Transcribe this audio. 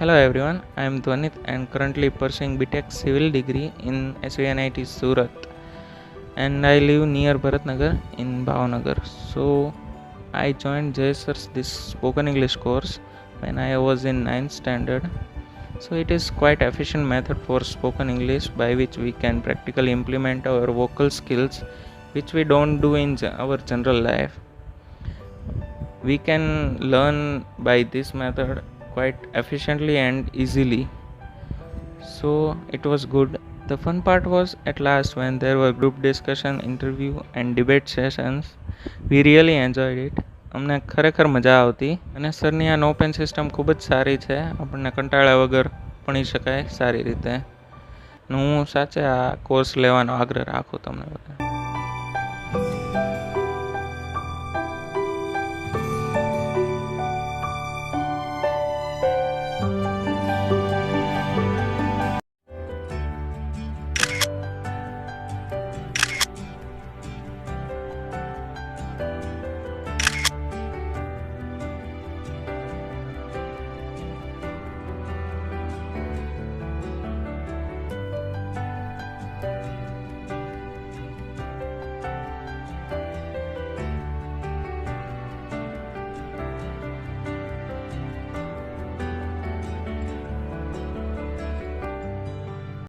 Hello everyone, I am Dhwanit and currently pursuing B.Tech civil degree in SVNIT Surat, and I live near Bharatnagar in Bhavnagar. So I joined Jayesh this spoken English course when I was in 9th standard. So it is quite efficient method for spoken English by which we can practically implement our vocal skills which we don't do in our general life. We can learn by this method quite efficiently and easily. So it was good. The fun part was at last when there were group discussion, interview and debate sessions. We really enjoyed it. અમને ખરેખર મજા આવતી અને સરની આ નો pen system ખૂબ જ સારી છે. આપણને કંટાળ્યા વગર ભણી શકાય સારી રીતે. હું સાચે આ કોર્સ લેવાનો આગ્રહ રાખું તમને બધા.